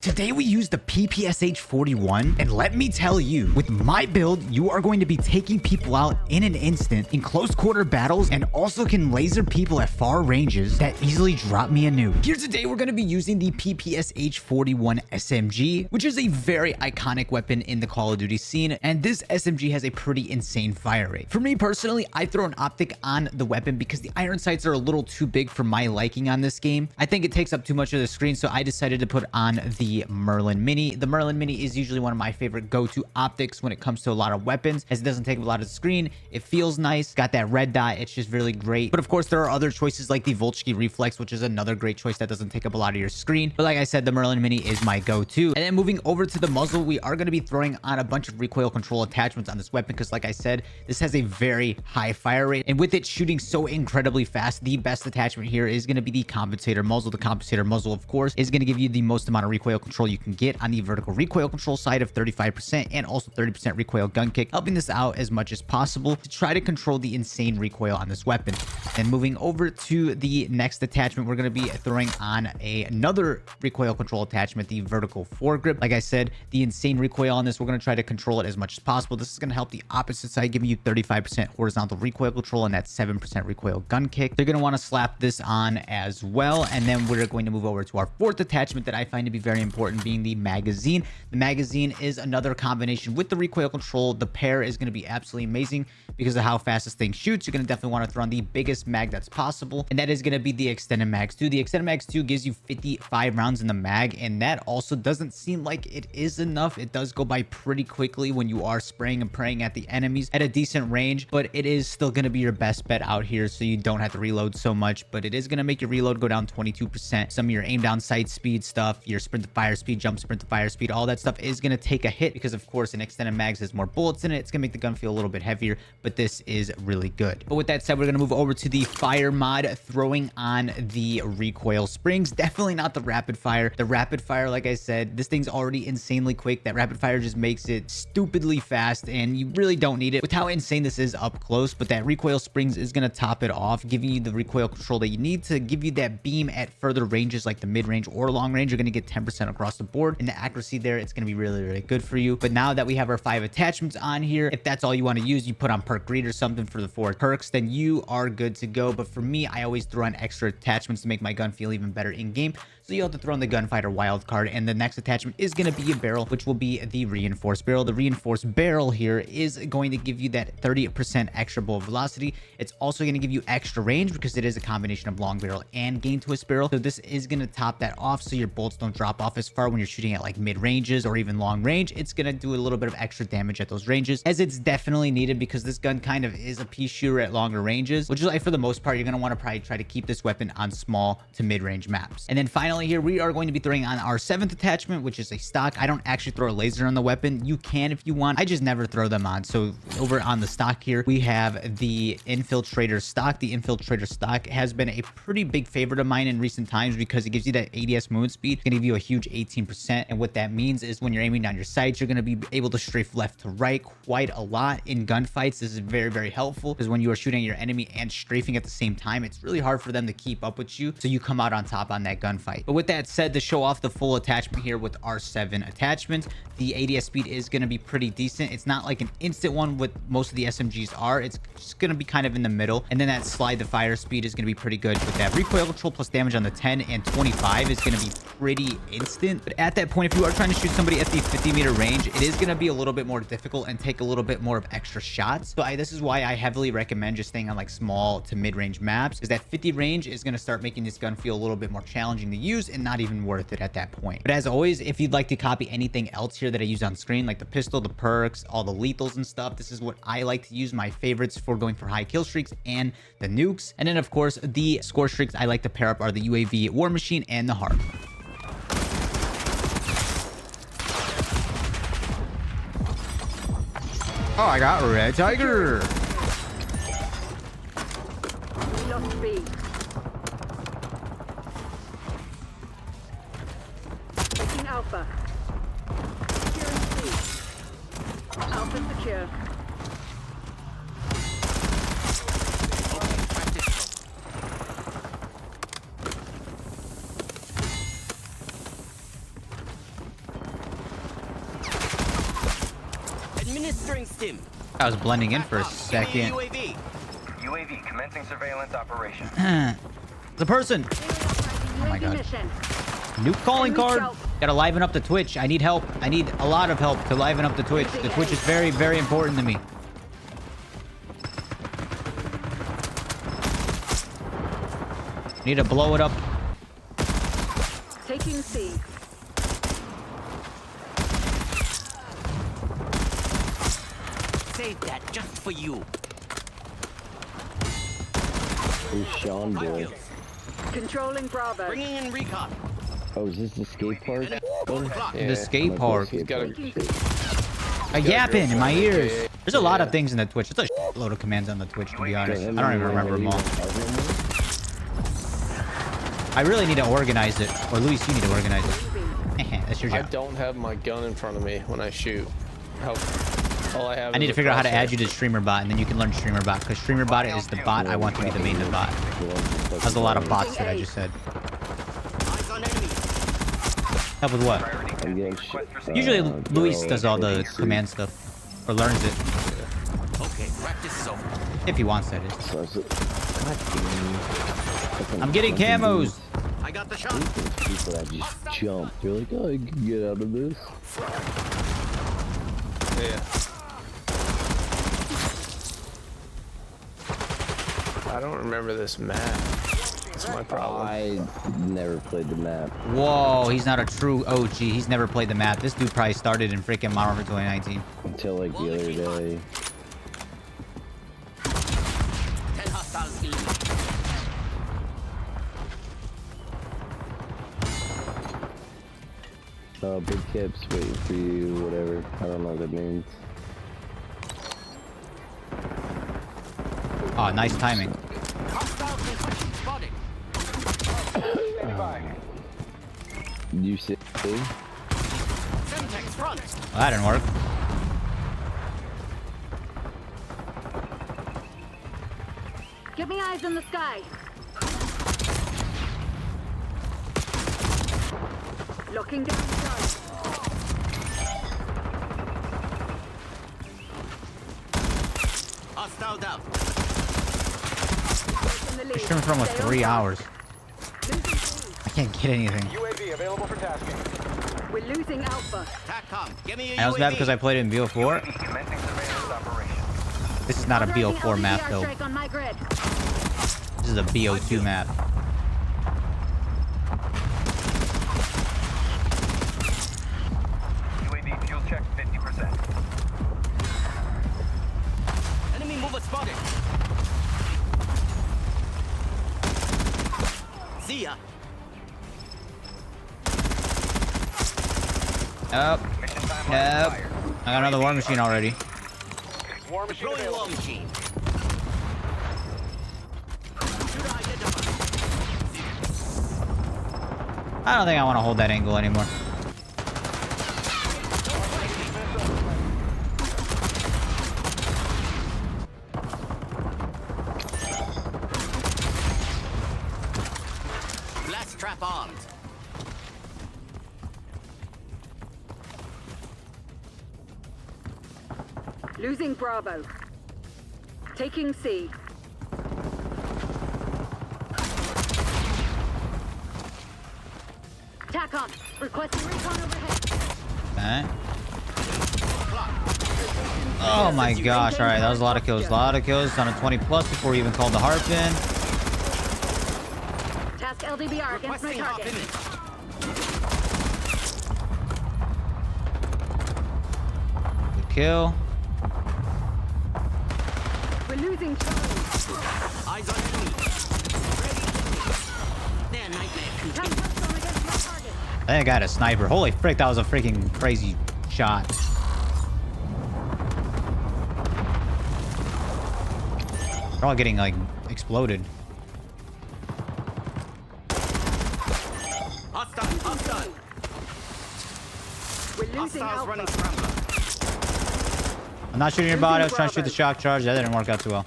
Today we use the PPSH41, and let me tell you, with my build, you are going to be taking people out in an instant in close quarter battles and also can laser people at far ranges that easily drop me a nuke. Here today, we're going to be using the PPSH41 SMG, which is a very iconic weapon in the Call of Duty scene, and this SMG has a pretty insane fire rate. For me personally, I throw an optic on the weapon because the iron sights are a little too big for my liking on this game. I think it takes up too much of the screen, so I decided to put on the Merlin Mini. The Merlin Mini is usually one of my favorite go-to optics when it comes to a lot of weapons, as it doesn't take up a lot of the screen. It feels nice, got that red dot. It's just really great. But of course, there are other choices like the Volchki Reflex, which is another great choice that doesn't take up a lot of your screen. But like I said, the Merlin Mini is my go-to. And then moving over to the muzzle, we are going to be throwing on a bunch of recoil control attachments on this weapon because, like I said, this has a very high fire rate. And with it shooting so incredibly fast, the best attachment here is going to be the compensator muzzle. The compensator muzzle, of course, is going to give you the most amount of recoil control you can get on the vertical recoil control side of 35% and also 30% recoil gun kick, helping this out as much as possible to try to control the insane recoil on this weapon. And moving over to the next attachment, we're going to be throwing on another recoil control attachment, the vertical foregrip. Like I said, the insane recoil on this, we're going to try to control it as much as possible. This is going to help the opposite side, giving you 35% horizontal recoil control and that 7% recoil gun kick. They're going to want to slap this on as well. And then we're going to move over to our fourth attachment that I find to be very important, being the magazine. The magazine is another combination with the recoil control. The pair is going to be absolutely amazing because of how fast this thing shoots. You're going to definitely want to throw on the biggest mag that's possible, and that is going to be the extended mags 2. The extended mags 2 gives you 55 rounds in the mag, and that also doesn't seem like it is enough. It does go by pretty quickly when you are spraying and praying at the enemies at a decent range, but it is still going to be your best bet out here, so you don't have to reload so much. But it is going to make your reload go down 22%. Some of your aim down sight speed stuff, your sprint to fire speed, jump sprint to fire speed, all that stuff is going to take a hit because, of course, an extended mags has more bullets in it. It's going to make the gun feel a little bit heavier, but this is really good. But with that said, we're going to move over to the fire mod, throwing on the recoil springs. Definitely not the rapid fire. The rapid fire, like I said, this thing's already insanely quick. That rapid fire just makes it stupidly fast, and you really don't need it with how insane this is up close. But that recoil springs is going to top it off, giving you the recoil control that you need to give you that beam at further ranges like the mid-range or long range. You're going to get 10% across the board, and the accuracy there, it's going to be really, really good for you. But now that we have our 5 attachments on here, if that's all you want to use, you put on perk greed or something for the 4 perks, then you are good to go. But for me, I always throw on extra attachments to make my gun feel even better in game. So you'll have to throw in the gunfighter wild card, and the next attachment is going to be a barrel, which will be the reinforced barrel. The reinforced barrel here is going to give you that 30% extra bullet velocity. It's also going to give you extra range because it is a combination of long barrel and gain twist barrel. So this is going to top that off so your bullets don't drop off as far when you're shooting at like mid ranges or even long range. It's going to do a little bit of extra damage at those ranges, as it's definitely needed because this gun kind of is a pea shooter at longer ranges, which is like, for the most part, you're going to want to probably try to keep this weapon on small to mid-range maps. And then finally here, we are going to be throwing on our 7th attachment, which is a stock. I don't actually throw a laser on the weapon. You can if you want. I just never throw them on. So over on the stock here, we have the infiltrator stock. The infiltrator stock has been a pretty big favorite of mine in recent times because it gives you that ADS movement speed. It's going to give you a huge 18%. And what that means is when you're aiming down your sights, you're going to be able to strafe left to right quite a lot in gunfights. This is very, very helpful because when you are shooting your enemy and strafing at the same time, it's really hard for them to keep up with you. So you come out on top on that gunfight. But with that said, to show off the full attachment here with our 7 attachments, the ADS speed is going to be pretty decent. It's not like an instant one with most of the SMGs are. It's just going to be kind of in the middle. And then that slide to fire speed is going to be pretty good with that recoil control plus damage on the 10 and 25 is going to be pretty instant. But at that point, if you are trying to shoot somebody at the 50-meter range, it is going to be a little bit more difficult and take a little bit more of extra shots. So this is why I heavily recommend just staying on like small to mid-range maps, because that 50 range is going to start making this gun feel a little bit more challenging to use and not even worth it at that point. But as always, if you'd like to copy anything else here that I use on screen, like the pistol, the perks, all the lethals and stuff, this is what I like to use, my favorites for going for high kill streaks and the nukes. And then of course, the score streaks I like to pair up are the UAV War Machine and the Harp. Oh, I got Red Tiger. Lost B. Taking Alpha. Securing C. Alpha secure. Administering stim. I was blending in for a Give me second. UAV. UAV commencing surveillance operation. The person. Oh my God. Mission. Nuke calling card. Gotta liven up the Twitch. I need help. I need a lot of help to liven up the Twitch. The Twitch is very, very important to me. Need to blow it up. Taking C. Save that just for you. Who's Sean boy? Controlling Bravo. Bringing in recon. Oh, is this the skate park? The skate park. Taking C. A yapping in my ears. There's a lot of things in the Twitch. There's a load of commands on the Twitch, to be honest. I don't even remember them all. I really need to organize it. Or Luis, you need to organize it. That's your I job. don't have my gun in front of me when I shoot. All I have. I need is to a figure out how to crosshair. add you to StreamerBot, and then you can learn StreamerBot, because StreamerBot is the bot I want to be the main bot. There's a lot of bots that I just said. Eyes on enemy. Help with what? I'm getting Usually Luis does all the command stuff, or learns it, Okay, practice is over. if he wants, that is. I'm getting camos. I got the shot. People that just jump. They're like, oh, I can get out of this. Yeah. I don't remember this map. That's my problem. I never played the map. Whoa, he's not a true OG. He's never played the map. This dude probably started in freaking Modern Warfare 2019. Until like the other day. 10 hostiles eliminated. Big Kip's waiting for you, whatever. I don't know what that means. Oh, nice timing. Hostile construction spotted. You see? Semtex front. Well, that didn't work. Give me eyes in the sky. Looking down the road. Hostile down. In the lead. Streaming for almost Stay on 3 top. hours. Losing C. I can't get anything. UAV available for tasking. We're losing Alpha. TACCOM. Give me a I was UAV. mad because I played it in BO4. Commencing surveillance operation. This is not a Already BO4 map, LDR though. strike on my grid. This is a BO2 map. UAV fuel check 50%. Enemy mover spotted. See ya. Nope. Mission timeline Nope. expired. I got another war machine already. War machine Deploying available. war machine. Shooter identified. I don't think I want to hold that angle anymore. Blast trap armed. Losing Bravo. Taking C. TACOM. Requesting recon overhead. Okay. Oh my gosh. All right, that was a lot of kills. A lot of kills on a 20 plus before we even called the harp in. Task LDBR against my Requesting hop target. image. Good kill. We're losing Charlie. Eyes on enemy. Ready. Their nightmare Task continues. touchdown against my target. I think I got a sniper. Holy frick, that was a freaking crazy shot. They're all getting, like, exploded. Hostile. We're losing Hostiles Alpha. running scrambler. I'm not shooting your body. I was trying to shoot the shock charge. That didn't work out too well.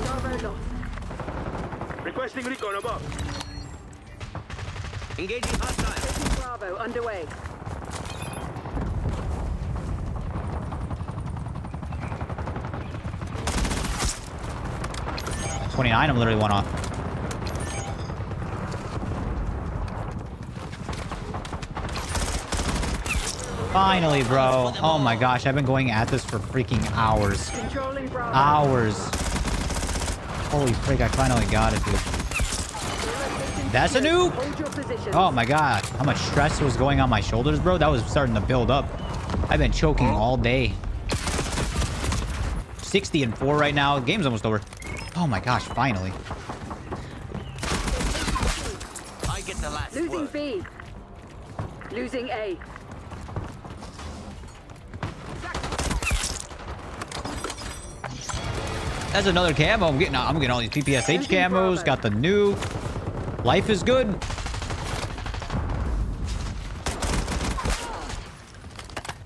Bravo lost. Requesting recon above. Engaging hostile. Taking Bravo underway. 29. I'm literally one off. Finally, bro. Oh my gosh, I've been going at this for freaking hours. Controlling Bravo. Hours. Holy frick, I finally got it, dude. That's a nuke! Hold your position. Oh my god, how much stress was going on my shoulders, bro? That was starting to build up. I've been choking all day. 60-4 right now. Game's almost over. Oh my gosh, finally. I get the last Losing word. B. Losing A. That's another camo. I'm getting all these PPSH camos. Got the nuke. Life is good.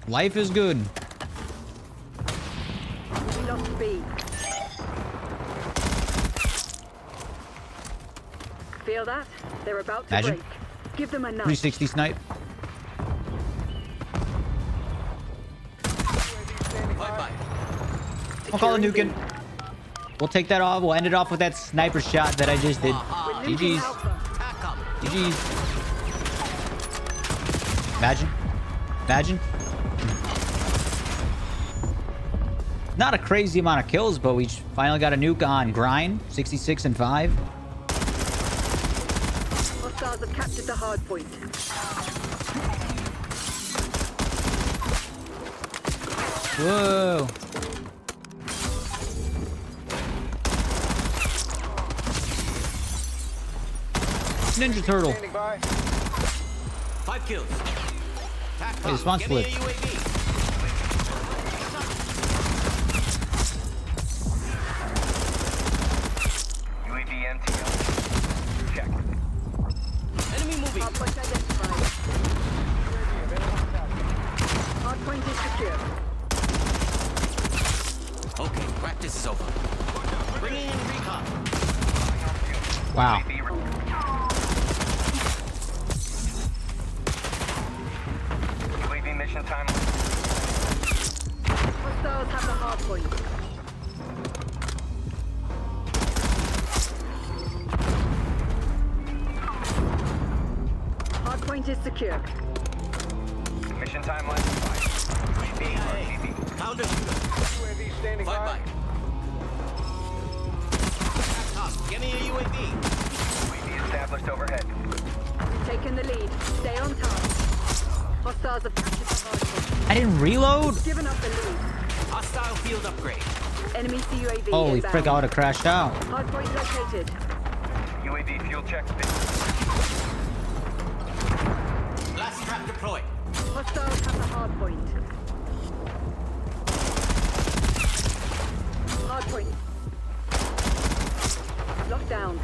Life is good. We lost B. Feel that? They're about to Imagine. break. Give them a knife. 360 snipe. Bye-bye. I'll call it nuking. We'll take that off. We'll end it off with that sniper shot that I just did. Aha. We're losing GG's. Alpha. Pack up. GG's. Imagine. Imagine. Not a crazy amount of kills, but we finally got a nuke on grind. 66-5. Hostiles have captured the hard point. Whoa. Ninja Turtle. Standing by. 5 kills. Pack Hey, this up. one's Give me a flipped. UAV. UAV MTL. Check. Enemy moving. Hard point identified. Hard point is secure. Okay, practice is over. Bringing in recon. Wow. UAV mission time. Hostiles have the hard point. Hard point is secure. Mission timeline. 5. BIA. Counter shooter. UAV standing by. Bye-bye. Pack up. Give me a UAV. UAV established overhead. Taking the lead. Stay on task. Hostiles have captured the hard point. I didn't reload? Given up the lead. Hostile field upgrade. Enemy CUAV Holy inbound. frick, I would have crashed out. Hard point located. UAV fuel check. Last trap deployed. Hostiles have the hard point. Hard point. Lockdown.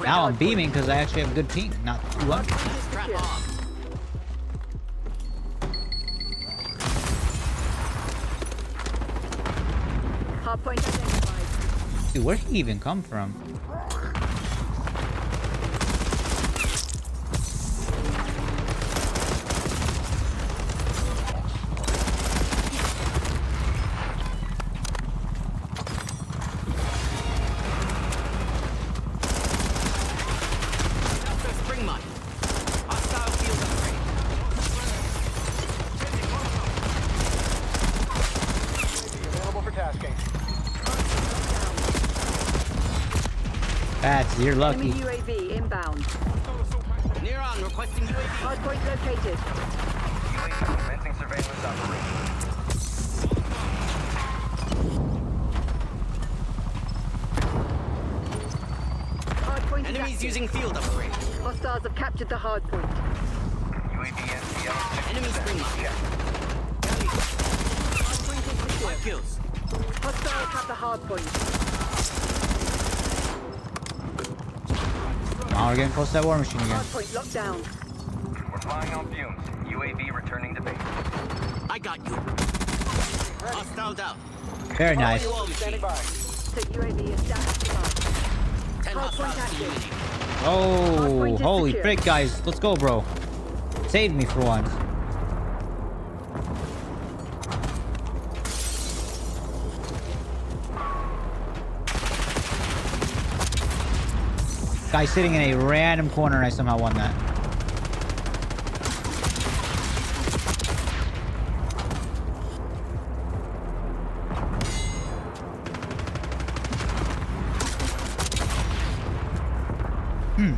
Now I'm beaming because I actually have good ping. Not too up. Trap off. Hard point identified. Dude, where'd he even come from? Counter spring mine. Hostile field upgrade. Available for tasking. Bats, you're lucky. Enemy UAV inbound. Near on requesting UAV. Hard point located. UAV commencing surveillance operation. Hard point is Enemies active. using field upgrade. Hostiles have captured the hard point. UAV MTL. Enemy spring mine. Check. Hard point is secure. 5 kills. Hostiles have the hard point. Now we're getting close to that war machine again. Hard point locked down. We're flying on fumes. UAV returning to base. I got you. Hostile down. Very nice. All machine. The UAV is down to above. 10 Hard point hostiles active. eliminated. Oh, point is holy secure. frick, guys. Let's go, bro. Saved me for once. Guy sitting in a random corner and I somehow won that.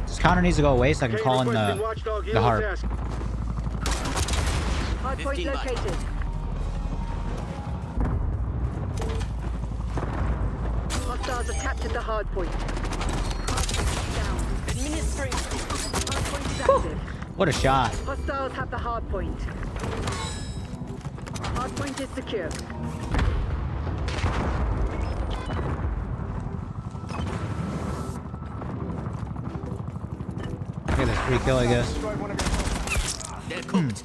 This counter needs to go away so I can call in the heart. Hardpoint 15 by. located. Hostiles have captured the hardpoint. Hardpoint down. Administering. Hardpoint is active. What a shot. Hostiles have the hardpoint. Hardpoint is secure. Okay, that's free kill, I guess. They're cooked.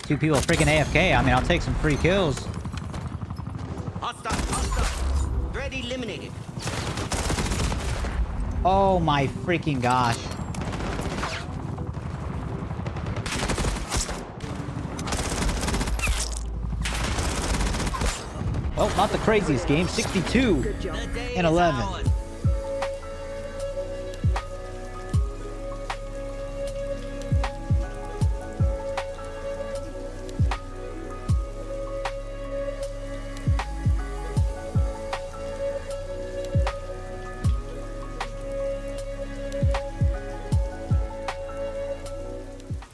Two people freaking AFK. I mean, I'll take some free kills. Hostile. Hostile. Threat eliminated. Oh my freaking gosh. Well, not the craziest game. 62 Good job. The day and is 11. ours.